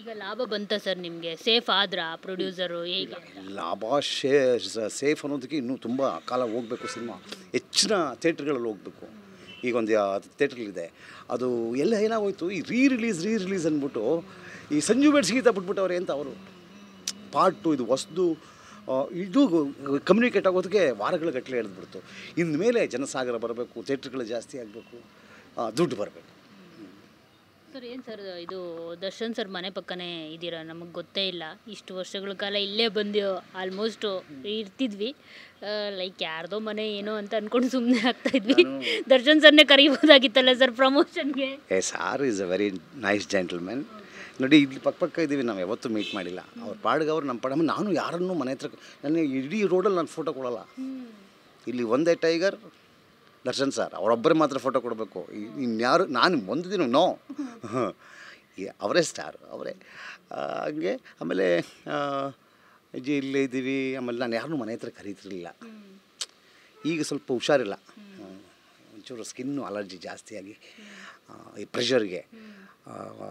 ಈಗ ಲಾಭ ಬಂತ ಸರ್ ನಿಮಗೆ? ಸೇಫ್ ಆದ್ರಾ ಪ್ರೊಡ್ಯೂಸರು ಹೇಗೆ? ಲಾಭ ಸೇಫ್ ಅನ್ನೋದಕ್ಕೆ ಇನ್ನೂ ತುಂಬ ಕಾಲ ಹೋಗಬೇಕು. ಸಿನಿಮಾ ಹೆಚ್ಚಿನ ಥಿಯೇಟ್ರ್ಗಳಲ್ಲಿ ಹೋಗಬೇಕು. ಈಗ ಒಂದು ಥಿಯೇಟ್ರಲ್ಲಿದೆ, ಅದು ಎಲ್ಲ ಏನಾಗೋಯ್ತು, ಈ ರೀ ರಿಲೀಸ್ ಅಂದ್ಬಿಟ್ಟು ಈ ಸಂಜು ಬೆಡ್ಸ್ ಗೀತ ಬಿಟ್ಬಿಟ್ಟವ್ರೆ ಅಂತ ಅವರು. ಪಾರ್ಟ್ 2 ಇದು ಹೊಸದು, ಇದು ಕಮ್ಯುನಿಕೇಟ್ ಆಗೋದಕ್ಕೆ ವಾರಗಳ ಗಟ್ಟಲೆ ಎಳೆದ್ಬಿಡ್ತು. ಇನ್ಮೇಲೆ ಜನಸಾಗರ ಬರಬೇಕು, ಥಿಯೇಟ್ರ್ಗಳು ಜಾಸ್ತಿ ಆಗಬೇಕು, ದುಡ್ಡು ಬರಬೇಕು. ಸರ್ ಏನು ಸರ್ ಇದು ದರ್ಶನ್ ಸರ್ ಮನೆ ಪಕ್ಕನೇ ಇದ್ದೀರಾ, ನಮಗೆ ಗೊತ್ತೇ ಇಲ್ಲ. ಇಷ್ಟು ವರ್ಷಗಳ ಕಾಲ ಇಲ್ಲೇ ಬಂದು ಆಲ್ಮೋಸ್ಟು ಇರ್ತಿದ್ವಿ, ಲೈಕ್ ಯಾರ್ದೋ ಮನೆ ಏನೋ ಅಂತ ಅಂದ್ಕೊಂಡು ಸುಮ್ಮನೆ ಆಗ್ತಾಯಿದ್ವಿ. ದರ್ಶನ್ ಸರ್ನೇ ಕರೀಬೋದಾಗಿತ್ತಲ್ಲ ಸರ್ ಪ್ರಮೋಷನ್ಗೆ? Sir is a very nice gentlemen. ನೋಡಿ, ಇಲ್ಲಿ ಪಕ್ಕ ಇದ್ದೀವಿ, ನಾವು ಯಾವತ್ತೂ ಮೀಟ್ ಮಾಡಿಲ್ಲ. ಅವ್ರ ಪಾಡ್ಗೆ ಅವ್ರು ನಮ್ಮ ಪಾಡಮ್ಮ. ನಾನು ಯಾರನ್ನೂ ಮನೆ ಹತ್ರ ನನಗೆ ಇಡೀ ರೋಡಲ್ಲಿ ನಾನು ಫೋಟೋ ಕೊಡೋಲ್ಲ. ಇಲ್ಲಿ ಒಂದೇ ಟೈಗರ್ ದರ್ಶನ್ ಸರ್, ಅವರೊಬ್ಬರೇ ಮಾತ್ರ ಫೋಟೋ ಕೊಡಬೇಕು. ಇನ್ಯಾರು ನಾನು ಒಂದು ದಿನ ನೋ, ಅವರೇ ಸ್ಟಾರ್, ಅವರೇ ಹಂಗೆ. ಆಮೇಲೆ ಇಲ್ಲೇ ಇದ್ದೀವಿ. ಆಮೇಲೆ ನಾನು ಯಾರನ್ನೂ ಮನೆ ಹತ್ರ ಕರೀತಿರಲಿಲ್ಲ. ಈಗ ಸ್ವಲ್ಪ ಹುಷಾರಿಲ್ಲ, ಒಂಚೂರು ಸ್ಕಿನ್ನು ಅಲರ್ಜಿ ಜಾಸ್ತಿಯಾಗಿ ಈ ಪ್ರೆಷರ್ಗೆ,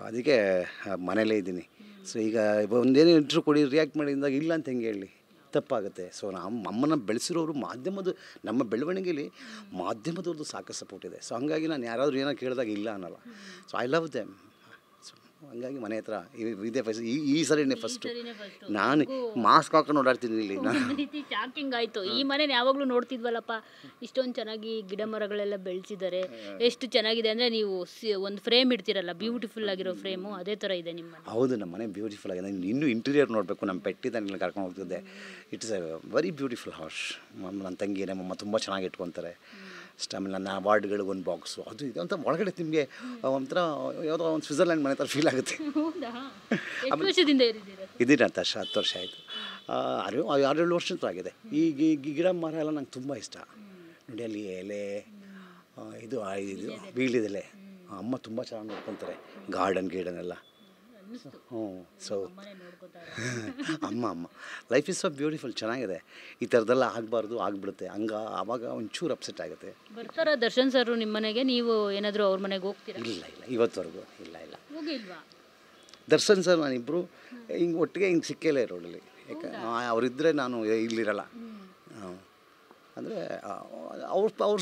ಅದಕ್ಕೆ ಮನೇಲೇ ಇದ್ದೀನಿ. ಸೊ ಈಗ ಒಂದೇನು ಇಂಟ್ರ್ಯೂ ಕೊಡಿ ರಿಯಾಕ್ಟ್ ಮಾಡಿದಾಗ ಇಲ್ಲ ಅಂತ ಹೆಂಗೆ ಹೇಳಿ, ತಪ್ಪಾಗುತ್ತೆ. ಸೊ ನಮ್ಮನ್ನು ಬೆಳೆಸಿರೋರು ನಮ್ಮ ಬೆಳವಣಿಗೆಯಲ್ಲಿ ಮಾಧ್ಯಮದವ್ರದ್ದು ಸಾಕಷ್ಟು ಸಪೋರ್ಟ್ ಇದೆ. ಸೊ ಹಂಗಾಗಿ ನಾನು ಯಾರಾದರೂ ಏನೋ ಕೇಳಿದಾಗ ಇಲ್ಲ ಅನ್ನಲ್ಲ. So I love them. ಹಂಗಾಗಿ ಮನೆ ಹತ್ರ ಇದೇ ಫಸ್ಟ್, ಈ ಸರಿನೇ ಫಸ್ಟು. ನಾನು ಮಾಸ್ಕ್ ಹಾಕೊಂಡು ಓಡಾಡ್ತೀನಿ ಇಲ್ಲಿ. ರೀತಿ ಶಾಕಿಂಗ್ ಆಯಿತು. ಈ ಮನೇನ ಯಾವಾಗಲೂ ನೋಡ್ತಿದ್ವಲ್ಲಪ್ಪ, ಇಷ್ಟೊಂದು ಚೆನ್ನಾಗಿ ಗಿಡ ಮರಗಳೆಲ್ಲ ಬೆಳೆಸಿದ್ದಾರೆ, ಎಷ್ಟು ಚೆನ್ನಾಗಿದೆ ಅಂದರೆ ನೀವು ಒಂದು ಫ್ರೇಮ್ ಇಡ್ತೀರಲ್ಲ, ಬ್ಯೂಟಿಫುಲ್ ಆಗಿರೋ ಫ್ರೇಮು, ಅದೇ ಥರ ಇದೆ ನಿಮ್ಮ ಮನೆ. ಹೌದು, ನಮ್ಮ ಮನೆ ಬ್ಯೂಟಿಫುಲ್ ಆಗಿದೆ. ಇನ್ನೂ ಇಂಟೀರಿಯರ್ ನೋಡಬೇಕು. ನಮ್ಮ ಪೆಟ್ಟಿದ್ದನ್ನೆಲ್ಲ ಕರ್ಕೊಂಡು ಹೋಗ್ತಿದ್ದೆ. It's A very beautiful house. ನನ್ನ ತಂಗಿ ನಮ್ಮಮ್ಮ ತುಂಬ ಚೆನ್ನಾಗಿ ಇಟ್ಕೊತಾರೆ. ಅಷ್ಟು ಆಮೇಲೆ ನನ್ನ ಅವಾರ್ಡ್ಗಳಿಗೆ ಒಂದು ಬಾಕ್ಸು, ಅದು ಇದು ಅಂತ ಒಳಗಡೆ ನಿಮಗೆ ಒಂಥರ ಯಾವುದೋ ಒಂದು ಸ್ವಿಟ್ಜರ್ಲ್ಯಾಂಡ್ ಮನೆ ಥರ ಫೀಲ್ ಆಗುತ್ತೆ. ಇದ್ದೀನಿ ಅಂತ 10 ವರ್ಷ ಆಯಿತು. 6-7 ವರ್ಷ ಆಗಿದೆ. ಈ ಗಿಡ ಮರ ಎಲ್ಲ ನಂಗೆ ತುಂಬ ಇಷ್ಟ. ನೋಡಿ ಅಲ್ಲಿ ಎಲೆ, ಇದು ಬೀಳಿದೆಲೆ, ಅಮ್ಮ ತುಂಬ ಚೆನ್ನಾಗಿ ನೋಡ್ಕೊತಾರೆ. ಗಾರ್ಡನ್ ಎಲ್ಲ. ಸೊ ಅಮ್ಮ ಲೈಫ್ ಇಸ್ ಸೊ ಬ್ಯೂಟಿಫುಲ್, ಚೆನ್ನಾಗಿದೆ. ಈ ಥರದ್ದೆಲ್ಲ ಆಗಬಾರ್ದು, ಆಗಿಬಿಡುತ್ತೆ. ಆವಾಗ ಒಂಚೂರು ಅಪ್ಸೆಟ್ ಆಗುತ್ತೆ. ಬರ್ತಾರ ದರ್ಶನ್ ಸರ್ ನಿಮ್ಮ ಮನೆಗೆ? ನೀವು ಏನಾದರೂ ಅವ್ರ ಮನೆಗೆ ಹೋಗ್ತೀರಾ? ಇಲ್ಲ, ಇವತ್ತವರೆಗೂ ಇಲ್ಲ. ಹೋಗಿಲ್ವಾ? ದರ್ಶನ್ ಸರ್ ನಾನಿಬ್ಬರು ಹಿಂಗೆ ಒಟ್ಟಿಗೆ ಹಿಂಗೆ ಸಿಕ್ಕೇ ರೋಡಲ್ಲಿ. ಯಾಕೆ ಅವರಿದ್ದರೆ ನಾನು ಇಲ್ಲಿರಲ್ಲ. ಅಂದರೆ ಅವ್ರ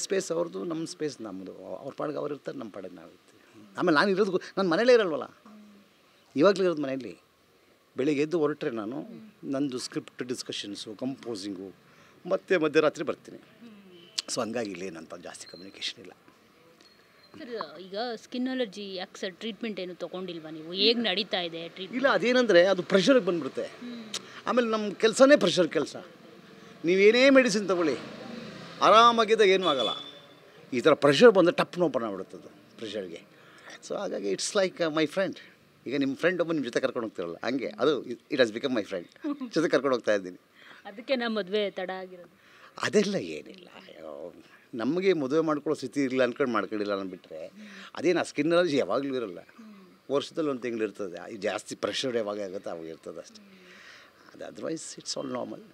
ಸ್ಪೇಸ್ ಅವ್ರದ್ದು, ನಮ್ಮ ಸ್ಪೇಸ್ ನಮ್ಮದು. ಅವ್ರ ಪಾಡಿಗೆ ಅವ್ರು ಇರ್ತಾರೆ, ನಮ್ಮ ಪಾಡಿಗೆ ನಾವು ಇರ್ತೀವಿ. ಆಮೇಲೆ ನಾನು ಇರೋದು, ನಾನು ಮನೇಲೇ ಇರಲ್ವಲ್ಲ, ಇವಾಗಲೇ ಇರೋದು ಮನೆಯಲ್ಲಿ. ಬೆಳಿಗ್ಗೆ ಎದ್ದು ಹೊರಟ್ರೆ ನಾನು ನಂದು ಸ್ಕ್ರಿಪ್ಟ್ ಡಿಸ್ಕಷನ್ಸು, ಕಂಪೋಸಿಂಗು, ಮತ್ತು ಮಧ್ಯರಾತ್ರಿ ಬರ್ತೀನಿ. ಸೊ ಹಂಗಾಗಿ ಇಲ್ಲೇನಂತ ಜಾಸ್ತಿ ಕಮ್ಯುನಿಕೇಷನ್ ಇಲ್ಲ. ಸರ್ ಈಗ ಸ್ಕಿನ್ ಅಲರ್ಜಿ ಯಾಕೆ ಸರ್ ಟ್ರೀಟ್ಮೆಂಟ್ ಏನು ತೊಗೊಂಡಿಲ್ವಾ ನೀವು? ಹೇಗೆ ನಡೀತಾ ಇದೆ ಟ್ರೀಟ್ಮೆಂಟ್? ಇಲ್ಲ, ಅದೇನೆಂದರೆ ಅದು ಪ್ರೆಷರಿಗೆ ಬಂದುಬಿಡುತ್ತೆ. ಆಮೇಲೆ ನಮ್ಮ ಕೆಲಸನೇ ಪ್ರೆಷರ್ ಕೆಲಸ. ನೀವೇನೇ ಮೆಡಿಸಿನ್ ತೊಗೊಳ್ಳಿ, ಆರಾಮಾಗಿದ್ದಾಗ ಏನೂ ಆಗೋಲ್ಲ. ಈ ಥರ ಪ್ರೆಷರ್ ಬಂದರೆ ಟಪ್ ನೋವು ಬಂದುಬಿಡುತ್ತದು ಪ್ರೆಷರ್ಗೆ. ಸೊ ಹಾಗಾಗಿ ಇಟ್ಸ್ ಲೈಕ್ ಮೈ ಫ್ರೆಂಡ್. ಈಗ ನಿಮ್ಮ ಫ್ರೆಂಡ್ ಒಬ್ಬ ನಿಮ್ಮ ಜೊತೆ ಕರ್ಕೊಂಡು ಹೋಗ್ತಿರಲ್ಲ, ಹಂಗೆ ಅದು it has become my friend. ಜೊತೆ ಕರ್ಕೊಂಡು ಹೋಗ್ತಾ ಇದ್ದೀನಿ. ಅದಕ್ಕೆ ನಮ್ಮ ಮದುವೆ ತಡ ಆಗಿರೋದು? ಅದೆಲ್ಲ ಏನಿಲ್ಲ. ನಮಗೆ ಮದುವೆ ಮಾಡ್ಕೊಳ್ಳೋ ಸ್ಥಿತಿ ಇಲ್ಲ ಅಂದ್ಕೊಂಡು ಮಾಡ್ಕೊಂಡಿಲ್ಲ ಅಂದ್ಬಿಟ್ರೆ ಅದೇನು, ಆ ಸ್ಕಿನ್ ಅಲರ್ಜಿ ಯಾವಾಗಲೂ ಇರೋಲ್ಲ. ವರ್ಷದಲ್ಲಿ 1 ತಿಂಗಳು ಇರ್ತದೆ. ಜಾಸ್ತಿ ಪ್ರೆಷರ್ ಯಾವಾಗ ಆಗುತ್ತೆ ಅವಾಗ ಇರ್ತದೆ ಅಷ್ಟೇ. ಅದು ಅದರ್ವೈಸ್ ಇಟ್ಸ್ ಆಲ್ ನಾರ್ಮಲ್.